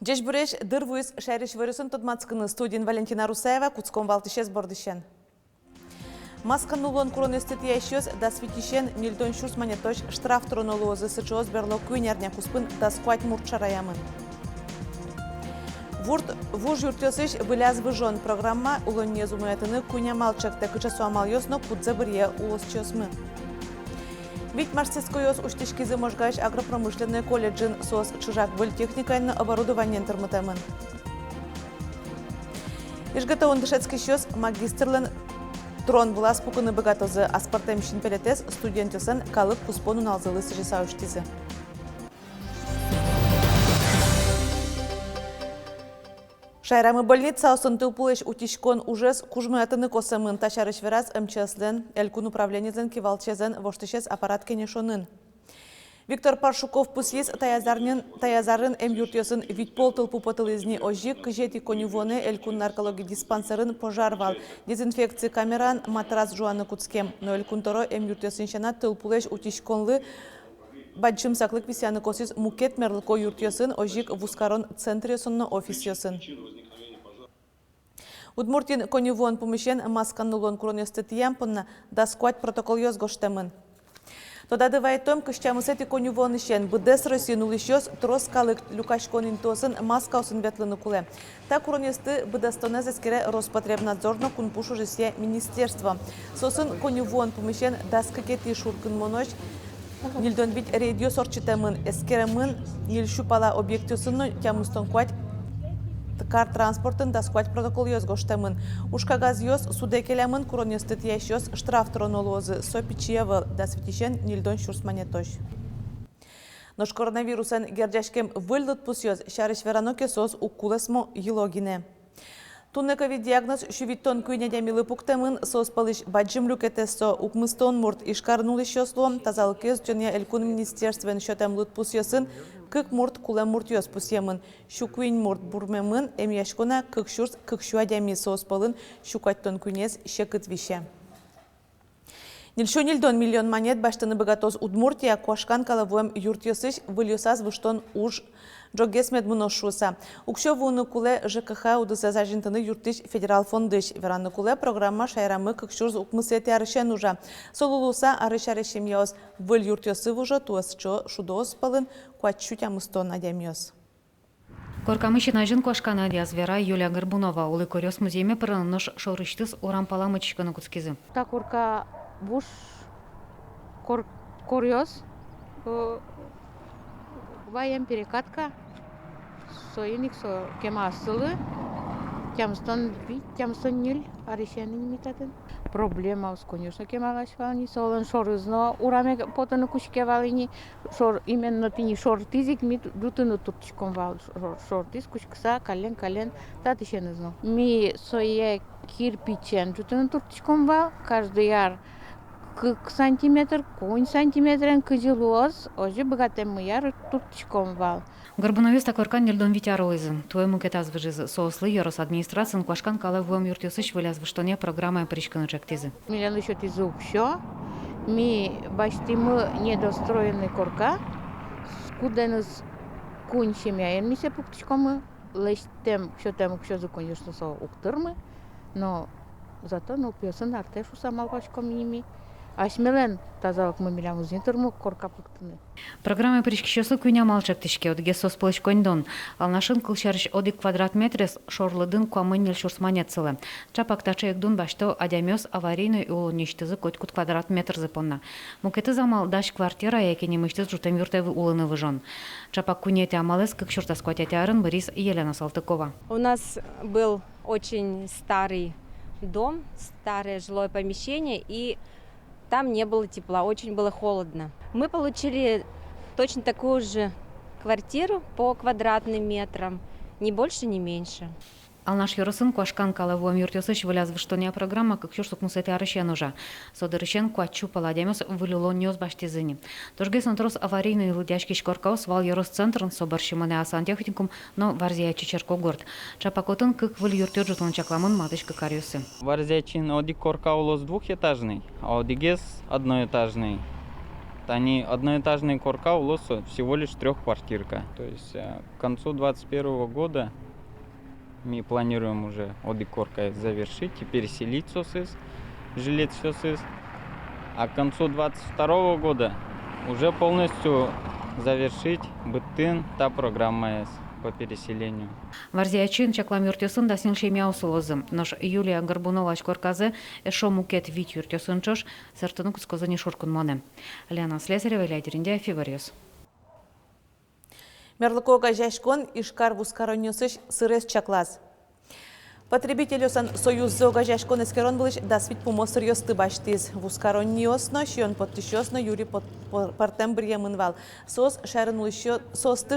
Жеш бүреш дырвуыз шәріш вырысын тұдматскыны студин Валентина Русаева куцком валтышез бордышен. Маскан нулон курон эстетия ещёс да светишен нильдон шурс манеточ штраф тронолозы сычоз берло күйнерня куспын да сквать мурчараямын. Вуж юртёсыш выляз выжон программа улонне зумуятыны күйня малчакта кычасу амалёсно кудзе бірье улос чёсмы. Ведь мастерскойос уштишкизы можгаш агропромышленный колледжин сос чужак выль техникальное оборудование интермутемын. Ижгата он дышецкий щёс магистрлен трон была спуканы богатозы аспартемщин пелетес студентёсын калып куспону налзылы сжисауштизы. Шайрамы больница осынты упулыш утишкон ужес кужмыятыны косымын ташарыш вераз МЧСлен, элькун управленизен кивалчезен воштышез аппарат кенешонын. Виктор Паршуков пусиз таязарын юртёсын витпол тылпу потылызни ожик кыжети конювоны элькун наркологи диспансерын пожарвал. Дезинфекции камеран матрас жуаны куцкем, но элькун торо юртёсын шана тылпулыш утишконлы баджым саклык висяны косиз мукет мерлыко юртёсын ожик вускарон центрёсынны офисёсын. Удмуртин конювон помещен маскан нулон кронестетиям пынна да сквать протокол ёс гоштемын. Тода дывайтом кыштямысети конювон ищен быдес Россия нулищёс трос калык люкашконин тосын маска усын ветлыны куле. Та кронесты быдастонез эскере Роспотребнадзорно кунпушу жесе министерство. Сосын конювон помещен да скакети шуркын моноч нильдон бит рейдио сорчитемын эскеремын нильшу пала объектюсынно тямустон квать кар транспортын да сквать протокол ёс гоштемын. Ушкагаз ёс судекелямын куронестет ящёс штраф тронолозы сопичьевы да светишен нильдон шурс манетош. Нош коронавируsen гердяшкем выльдут пусёс шарыш вераноке сос укулесмо елогине. Туннекови диагноз шувиттон күйнедемилы пуктемын сос палыш баджым люкетесо укмыстон мурт ишкарнулы щослом тазалыкез жөне элькун министерствен шөтем лут пусёсын кык мурт кулем мурт ёс пусьемын. Шукуин мурт бурмемын эмяшкона кык шурс кык шуадями сос палын шукаттон күйнез шекыт више. Нильшо нильдон миллион монет баштаны богатоз Удмуртия куашкан калавуем юртёсыш выльёсаз выштон уж Джогесмед муношуса. Укшо вуны куле ЖКХ удыса зажинтыны юртыш федерал фондыш. Веранны куле программа шайрамы кыкшурз укмысети арышен уже. Солулуса арышарешем яос выль юртёсы вужо туасчо шудоос палын куаччутя мыстон адямёс. Коркамыщина жин куашкана диазвера Юлия Горбунова улы корёс музейме пырыныш шорыштыз орампала мычканы куцкизы. Та корка буш корёс ваем перекатка союник со кема асылы тямстон нил аришяны немитатын проблема с конечно кемагаш вални солон шорызно ураме потону кушке валини шор именно тини шортизик ми дутыны турчком вал шортиз кушкса кален татышенызно ми сое кирпичен дутыны турчком вал каждый яр кык сантиметр, кунь сантиметрен кызылуоз, ожи богатым мыяр турчком вал. Горбуновес такоркан нельдон витяроизы. Твой мукетаз выжизы. Соуслы ерос администрациян куашкан калавуем юртёсыш вылез выштоне программа пришканы чактизы. Милен еще тизу все. Ми башти мы недостроенный корка. Скуденыз кунь семьяен ми се пуктичком лештем, все конечно со уктырмы. Но зато ну пьесын артешу самалбашком ними. Ашмелен тазалык мы милямыз нетырмы корка пуктыны. Программа пришкищосы күйня малчак тишке одге сос полыш коньдон. Алнашын кылшарыш оди квадрат метрес шорлыдын куамын нел шурсманецылы. Чапак тачаек дун башто адямёс аварийный улу нештызы котькут квадрат метр зыпонна. Мукеты замал даш квартира яки немыштыз жутем юртевы улыны выжон. Чапак кунети амалес как шурта скватятярын Борис и Елена Салтыкова. У нас был очень старый дом, старое жилое помещение, и там не было тепла, очень было холодно. Мы получили точно такую же квартиру по квадратным метрам, ни больше, ни меньше. Алнаш юрысын куашкан калавуем юртёсыш вылез выштоне программа как шурсук мусети арышен уже. Содырышен куачу паладемёс вылилон нёс баштизыни. Тожгес антрос аварийный лыдяшки шкоркаус вал юрос центрн собаршимане асантехникум, но варзия чечерко горд. Чапакотын кык выл юртёджутон чакламын матышка кариусы. Варзячин оди корка улос двухэтажный, а одигес одноэтажный. Они одноэтажные корка у лосо всего лишь трехквартирка. То есть к концу 2021 года мы планируем уже оди корка завершить и переселить сосыс, жилец сосыс. А к концу 2022 года уже полностью завершить бытын та программа по переселению. Варзиячин чаклам юртесын да син шемя усулозым. Нож Юлия Горбунова корказы эшо мукет вит юртесын чош сартынук сказани шуркун моне. Лена Слесарева, Лядеринде, Фивориус. Мерлыкога жашкон ишкар вускароннёсыш сырес чаклаз. Потребителюсан союзы огажашкон эскерон былыш дасвит помосыр ёсты баштиз. Вускаронниосно, шион подтищосно юри партем бриемынвал. Состы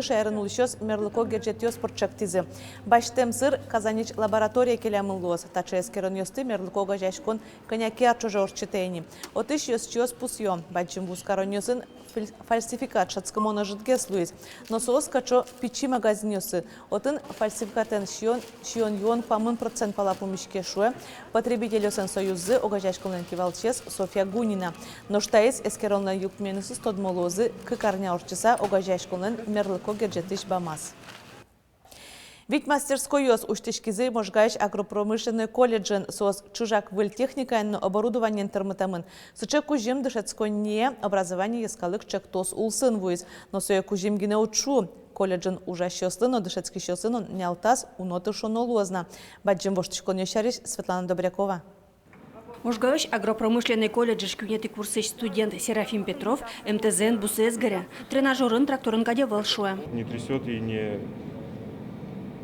шайрынулышёс мерлыко геджетёс порчактизы. Баштем сыр Казанич лаборатория келямыллос. Тача эскерон ёсты мерлыко огажашкон коняки арчожа орчетейни. Отыш ёсчёс пусьё. Бачим вускароннёсын фальсификат шацкомона жидгес луиз. Но соос качо пичи магазинёсы. Отын фальсификатен шион юон памын процент пала помещке шуе. Потребителёсын союзы огажашконен кивалчес Софья Гунина. Но штаис эскеронна юкменысы стодмолозы кыкарня орчыса огажашконен мерлыко геджетиш бамаз. Ведь мастерской ёс уштишкизы можгаеш агропромышленный колледжен соос чужак выль техникайно оборудование термитамын. Сыче кужим дышецконне образование ескалык чектос улсын вуиз. Но сое кужим гине учу. Колледжен уже щёслыно дышецкий щёслыно нялтас уноты шонолозна. Баджим воштишкон ёшариш Светлана Добрякова. Можгаеш агропромышленный колледж шкюнеты курсы студент Серафим Петров МТЗН Бусес горя. Тренажерын тракторын каде волшуя. Не трясет и не...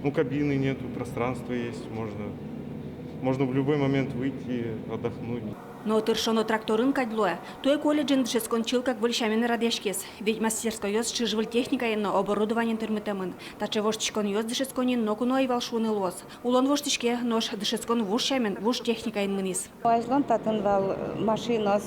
Ну, кабины нету, пространство есть, можно в любой момент выйти, отдохнуть. Но тыршоно тракторын кадлуя. Той колледжен дышескончил как вольщамен радешкес. Ведь мастерской ёс чижваль техника но оборудование термитамын. Таче воштичкон ёс дышесконин но куно и волшуны лос. Улон воштичке нож дышескон вушшамен вуш техника инмынис. Ажлан татынвал машинос,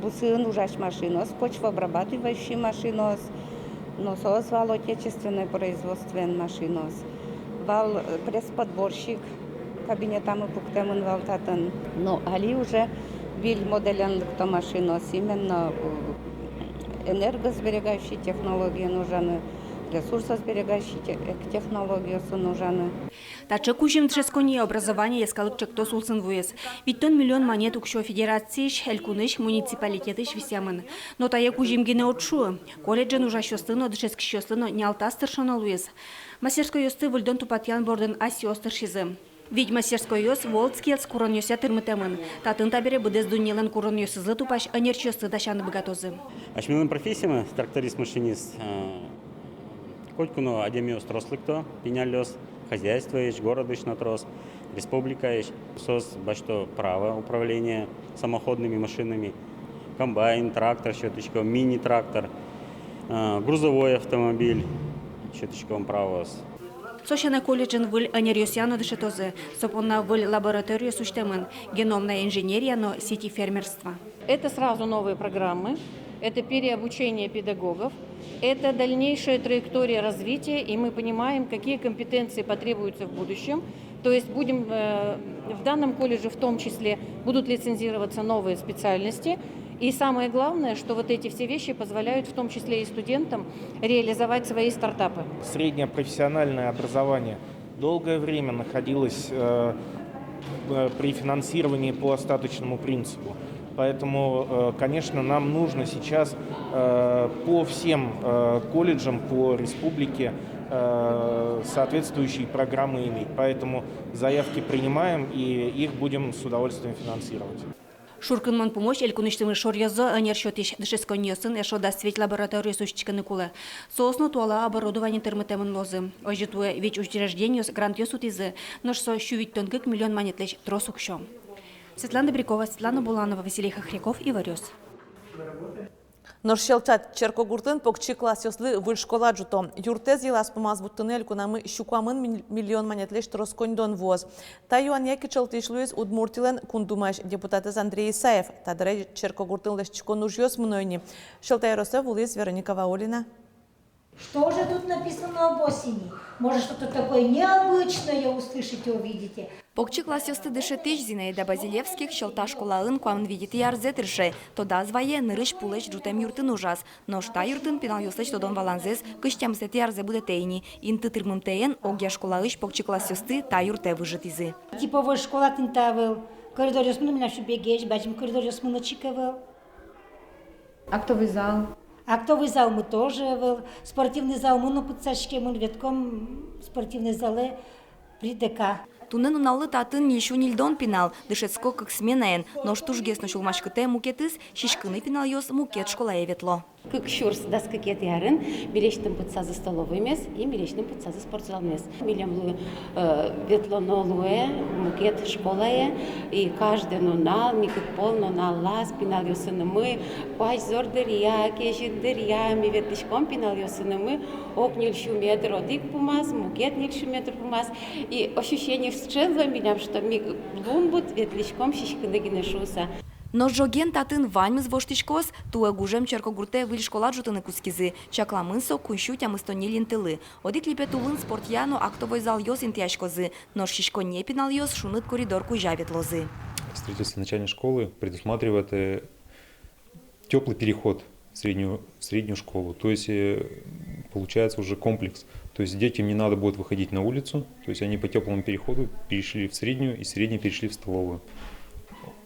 бусын ужаш машинос, почвообрабатывающий машинос. Но соос вал отечественный производственный машинос. Вал пресс-подборщик, кабинетам и пуктемын вал татын. Но али уже виль моделен кто машинос, именно энергосберегающие технологии нужны, ресурсосберегающие технологии нужны. Таче кужим дышескони образование ескалык чектос улсын вуес. Ведь тон миллион монет укшо федерацииш, элькуныш, муниципалитетыш висямын. Но тае кужим гене отшу. Колледжен уже щёстыно, дышески щёстыно, не алтастыршона луес. Мастерской ёсты вульдон тупатьян борден аси остыршизы. Ведь мастерской ёс волцкиец курон ёся тырмытемын. Татын табере быдез дунелен курон ёсызы тупаш анерчёсты дашаны богатозы. Ашмилын профессиями тракторист-машинист. Колькуно адемиос трослыкто, пенялёс, хозяйство ещь, город ещь на трос, республика ещь, сос бачто право управления самоходными машинами, комбайн, трактор, щеточка, мини-трактор, грузовой автомобиль, щеточка право. Сошана колледжен выль анерьосяно дышетозы, сопонна выль лабораторию сущтемын, геномная инженерия, но сети фермерства. Это сразу новые программы, это переобучение педагогов, это дальнейшая траектория развития, и мы понимаем, какие компетенции потребуются в будущем. То есть будем в данном колледже в том числе будут лицензироваться новые специальности. И самое главное, что вот эти все вещи позволяют в том числе и студентам реализовать свои стартапы. Среднее профессиональное образование долгое время находилось при финансировании по остаточному принципу. Поэтому, конечно, нам нужно сейчас по всем колледжам по республике соответствующие программы иметь. Поэтому заявки принимаем и их будем с удовольствием финансировать. Шуркынман помощь элькуныштымы шорьязо анершотиш дышесконьёсын эшо дастветь лабораторию сущичканы кулы. Соосно туала оборудование термитемын лозы. Ожитуе ведь учреждениёс грантёсут изы, нож со щувить тонкик миллион монетлеч тросукшо. Светлана Добрякова, Светлана Буланова, Василий Хохряков и Варёс. Норшелчат Черкогуртын покчи класс ёслы выль школа жуто. Юртез елас помаз буттыны элькунамы щукамын миллион монетлеш тросконьдон воз. Та юан яки челтишлуез удмуртилен кундумаш депутатыз Андрей Исаев. Тадырай Черкогуртын лешчикон уж ёс мнойни. Шелтай Росов, Улис, Вероника Ваолина. Что же тут написано об осени? Может, что-то такое необычное услышите, увидите? Покчи классёсты дышетыш Зинаида Базилевских щелта школаын куам видит ярзетырше. Тода звае нырыш пулеч жутем юртын ужас. Но шта юртын пинал ёслыч тодон валанзес кыштям сет ярзе будетейни. Инты тырмым тейен огья школаыш покчи классёсты та юрте выжит изы. Типовой школа тинтавыл. Коридор ясмыны меня все бегешь, бачим коридор ясмыны чиковал. Актовый зал. Актовый зал мы тоже был. Спортивный зал мы на подсачке, мы ветком спортивный залы при ДК. Тунен уналлы татын еще нильдон пинал, дышецко как сменаен, но штужгес на шулмашкыте мукетыс, шишкыны пинал ёс мукет школа ветло. Как шурс даскакет ярын, билечтым путса за столовый мес и билечтым путса за спортзал мес. Милям ветло нолуэ, мукет школае, и каждый нонал, никак пол нонал лас, пинал ёсыны мы, пач зор дырья, кешит дырья, ми ветлишком пинал ёсыны мы, ок нильшу метр одик пумаз, мукет нильшу метр пумаз, и ощущение встрело меня, что ми лумбут ветлишком шишкыны гинешуса. Но жоген татын ваньмыз воштичкос, туэ гужем черкогурте выль школа жутыны кускизы, чакламынсо кунщу тямыстонил интылы. Одик липе тулын спортяно актовой зал ёс интяшкозы, но шишко не пинал ёс шуныт коридор куйжавит лозы. Строительство начальной школы предусматривает теплый переход в среднюю школу. То есть получается уже комплекс. То есть детям не надо будет выходить на улицу, то есть они по теплому переходу перешли в среднюю, и средние перешли в столовую.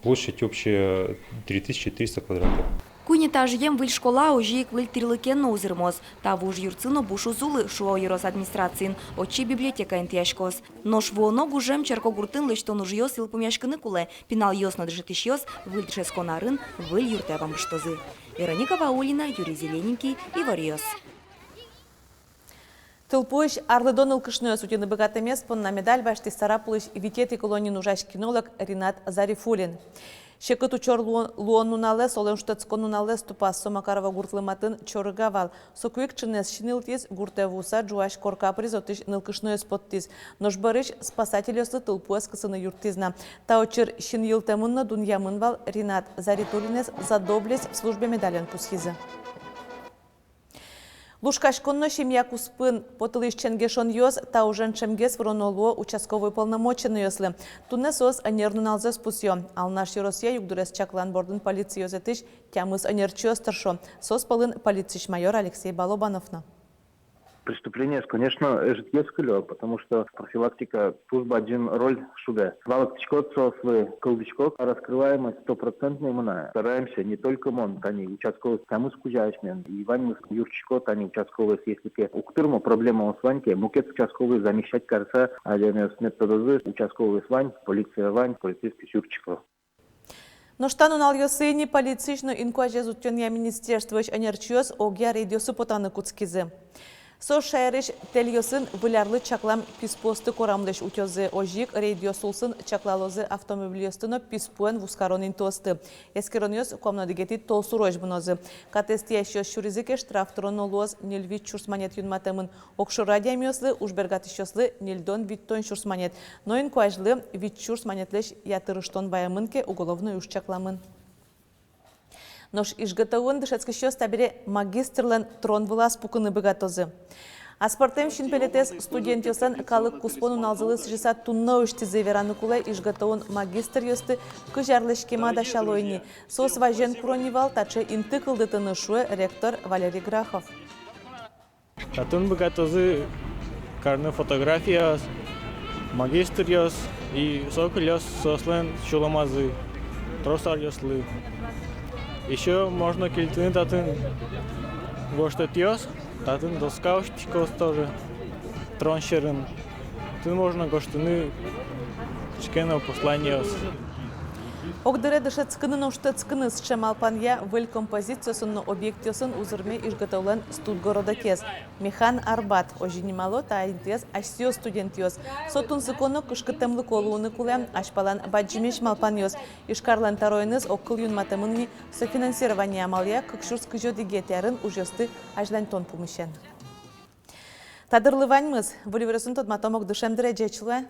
Площадь общая 3300 квадратов. Куйнетаж ем выль школа ожик выль тирлыкен озырмоз. Тавуж юрцыно бушу зулы шуо ерос администрацин, очи библиотека интяшкос. Но швуоно гужем черкогуртын лыштон уж ёс илпумяшкыны куле, пинал ёс надышетыш ёс, выль тшеско нарын, выль юртевам штозы. Вероника Ваулина, Юрий Зелененький, Ивариос. Тылпуш арлыдон ылкышны сутины богатый мест на медаль башти старапулыш и витет и колонин ужаш кинолог Ринат Зарифулин. Шекыт учор луон нуналес, олен штецкон нуналес тупас Сомакарова гуртлыматын чорыгавал. Сокуик чынес шинилтиз гуртевуса джуаш корка призотыш нылкышны споттиз. Нож барыш спасателёсы тылпуэс кысыны юртизна. Таочыр шин йылтемынны дуньямынвал Ринат Зарифулинес задоблес в службе медален пусхизы. Лушкашконно семья куспын потылыш ченгешон ёс, та ужен чемгес вроноло участковый полномоченный ёслы. Тунне сос анерну налзес пусё. Ал наш Россия югдурес чаклан бордын полиция ёзетыш, тямыз анерчё старшо. Сос полын полициш майор Алексей Балобановна. Преступление, конечно, ежедневно, потому что профилактика служба один роль шуга. Валактичкот, сослы, колдичкот, раскрываемость 100% именно. Стараемся не только мон, они участковые, тамус кужаешмен, и вань юрчикот, они участковые, если у которого проблема с ваньке, мукет участковые замещать карса, а для методозы участковые с вань, полиция вань, полицейский юрчиков. Но штану нал ёсыни полицишно инкуаже зуттёнья министерствош анерчиос огья радиосу потаны куцкизы. Со шайрыш тельёсын вылярлы чаклам писпосты корамлыш утёзы ожик радиосулсын чаклалозы автомобилёстыно писпуэн вускаронин тосты. Эскеронёс комнадыгети толсурож бунозы. Катестиящёс шуризыке штрафтронолоз нельвит чурсманет юнматемын. Окшо радиамёслы ужбергатышёслы нельдон виттон чурсманет. Но инкуажлы вит чурсманетлеш ятырыштон баямынке уголовный уж чакламын. Нож изготовлен дышецкий табире магистрлен трон вылаз пукыны богатозы. Аспартем шинпелетес студент ёсан калык куспону налзылы сжиса тунна уштизы вераны кулай изготовлен магистр ёсты кыжарлышкема да шалойни. Сос важен кронивал таче интыкылды тынышуэ ректор Валерий Грахов. Татын богатозы карны фотография магистр ёс и сокол ёс сослен шуламазы тросар ёслы. Еще можно кильтыны татын гоштетьёс, татын доскаушчикос тоже троншерын. Тын можно гоштыны чкена посланиёс. Огдыре дышецкыны ноштецкыны с чемалпанья выль композициясын объектёсын узырме изготовлен студгорода кез. Механ Арбат ожинимало таинтез ашсио студентиос. Сотун сыконо кышкытемлы колуыны кулем ашпалан баджимеш малпаньос. Ишкарлен таройныз окыл юнматемынни софинансирование амалия кыкшурск жодигетярын ужесты ажлантон пумышен. Тадырлы ваньмыз, вылевересун тодматомок дышем дырежечлы,